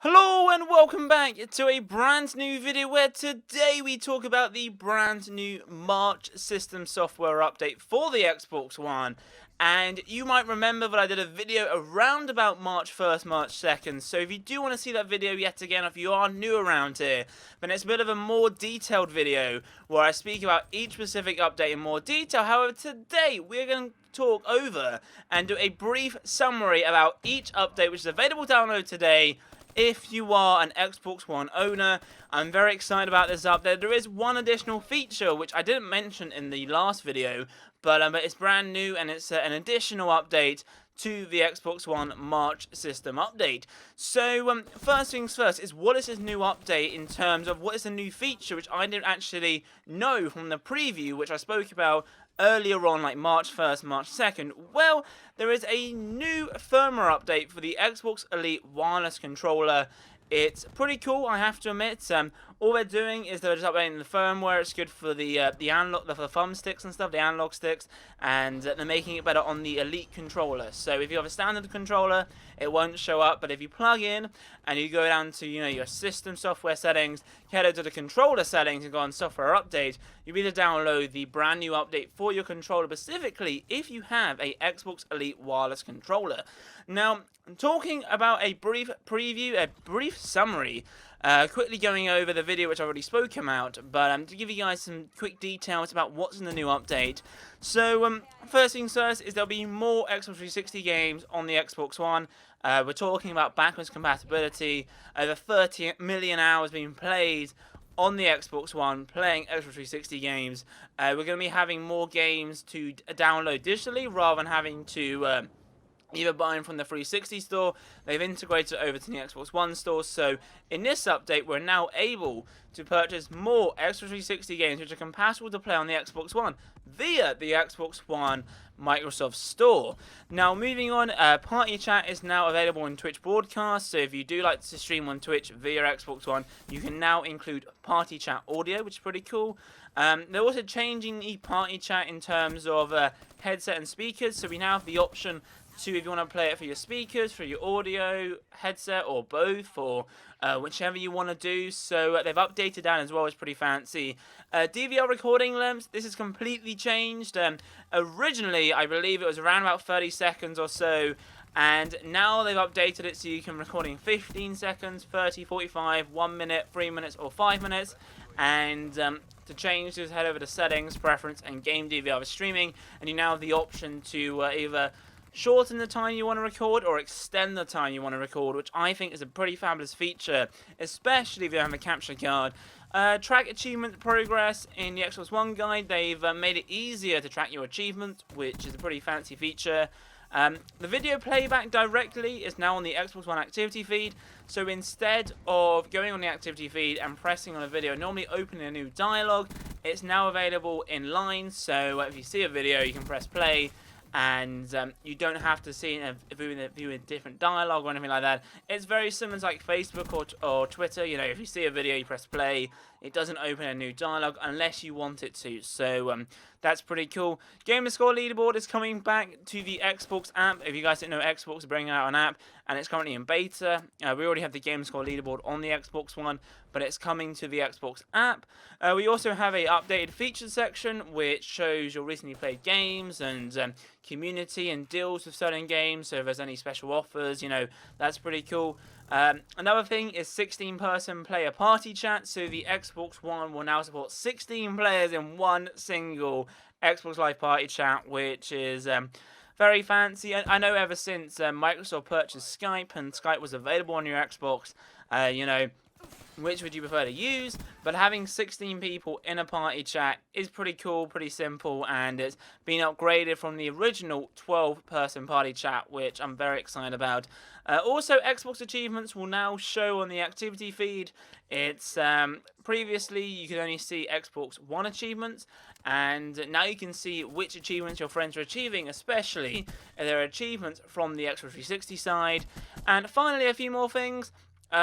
Hello and welcome back to a brand new video where today we talk about the brand new March system software update for the Xbox One. And you might remember that I did a video around about March 1st, March 2nd, so if you do want to see that video yet again, if you are new around here, then it's a bit of a more detailed video where I speak about each specific update in more detail. However, today we're going to talk over and do a brief summary about each update which is available to download today if you are an Xbox One owner. I'm very excited about this update. There is one additional feature which I didn't mention in the last video, but it's brand new and it's an additional update to the Xbox One March system update. So first things first is, what is this new update in terms of what is the new feature which I didn't actually know from the preview which I spoke about earlier on, like March 1st, March 2nd. Well, there is a new firmware update for the Xbox Elite wireless controller. It's pretty cool, I have to admit. All they're doing is they're just updating the firmware. It's good for the analog, for the thumb sticks and stuff, the analog sticks, and they're making it better on the Elite controller. So if you have a standard controller, it won't show up. But if you plug in and you go down to your system software settings, head over to the controller settings and go on software update, you'll be able to download the brand new update for your controller, specifically if you have a Xbox Elite wireless controller. Now, talking about a brief preview, a brief summary, quickly going over the video which I already spoke about, but to give you guys some quick details about what's in the new update. So first things first is there'll be more Xbox 360 games on the Xbox One. We're talking about backwards compatibility, over 30 million hours being played on the Xbox One playing Xbox 360 games. We're going to be having more games to download digitally rather than having to either buying from the 360 store. They've integrated it over to the Xbox One store, so in this update we're now able to purchase more Xbox 360 games which are compatible to play on the Xbox One via the Xbox One Microsoft Store. Now, moving on, Party Chat is now available in Twitch broadcast, so if you do like to stream on Twitch via Xbox One, you can now include Party Chat audio, which is pretty cool. They're also changing the Party Chat in terms of headset and speakers, so we now have the option to, if you want to play it for your speakers, for your audio, headset, or both, or whichever you want to do. So they've updated that as well. It's pretty fancy. DVR recording lengths, this is completely changed. Originally, I believe it was around about 30 seconds or so, and now they've updated it so you can record in 15 seconds, 30, 45, 1 minute, 3 minutes, or 5 minutes. And to change, just head over to settings, preference, and game DVR for streaming, and you now have the option to either shorten the time you want to record or extend the time you want to record, which I think is a pretty fabulous feature, especially if you have a capture card. Track achievement progress in the Xbox One guide. They've made it easier to track your achievements, which is a pretty fancy feature. The video playback directly is now on the Xbox One activity feed, so instead of going on the activity feed and pressing on a video, normally opening a new dialogue, it's now available in line. So if you see a video, you can press play, and you don't have to see view a different dialogue or anything like that. It's very similar to like Facebook or Twitter. If you see a video, you press play, it doesn't open a new dialogue unless you want it to. So that's pretty cool. Gamer Score leaderboard is coming back to the Xbox app. If you guys didn't know, Xbox is bringing out an app, and it's currently in beta. We already have the Gamer Score leaderboard on the Xbox One, but it's coming to the Xbox app. We also have a updated features section which shows your recently played games and community and deals with certain games. So if there's any special offers, that's pretty cool. Another thing is 16-person player party chat. So the Xbox One will now support 16 players in one single Xbox Live party chat, which is very fancy. I know ever since Microsoft purchased Skype and Skype was available on your Xbox, which would you prefer to use? But having 16 people in a party chat is pretty cool, pretty simple, and it's been upgraded from the original 12-person party chat, which I'm very excited about. Also, Xbox achievements will now show on the activity feed. It's previously you could only see Xbox One achievements, and now you can see which achievements your friends are achieving, especially if they're achievements from the Xbox 360 side. And finally, a few more things.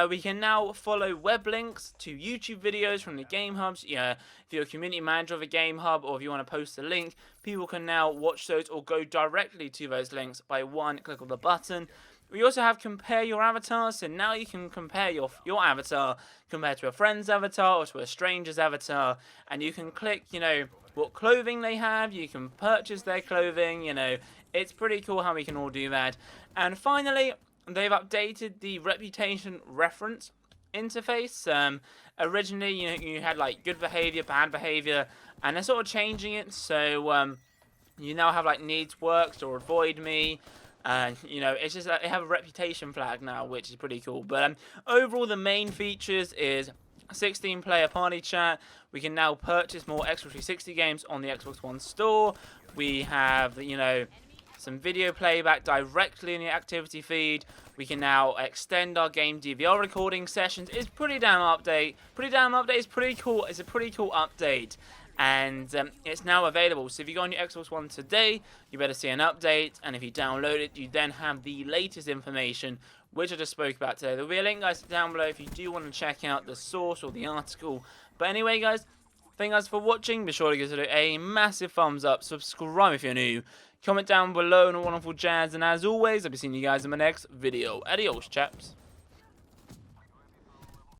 We can now follow web links to YouTube videos from the Game Hubs. If you're a community manager of a Game Hub, or if you want to post a link, people can now watch those or go directly to those links by one click of the button. We also have compare your avatar, so now you can compare your avatar compared to a friend's avatar or to a stranger's avatar, and you can click, what clothing they have, you can purchase their clothing, it's pretty cool how we can all do that. And finally, they've updated the reputation reference interface. Originally, you had like good behavior, bad behavior, and they're sort of changing it, so you now have like needs works or avoid me. It's just that they have a reputation flag now, which is pretty cool. But overall, the main features is 16-player party chat. We can now purchase more Xbox 360 games on the Xbox One store. We have, some video playback directly in the activity feed. We can now extend our game DVR recording sessions. It's pretty damn update. It's pretty cool. It's a pretty cool update. And it's now available. So if you go on your Xbox One today, you better see an update. And if you download it, you then have the latest information, which I just spoke about today. There'll be a link, guys, down below if you do want to check out the source or the article. But anyway, guys, thank you guys for watching. Be sure to give it a massive thumbs up. Subscribe if you're new. Comment down below and all wonderful jazz. And as always, I'll be seeing you guys in my next video. Adios, chaps.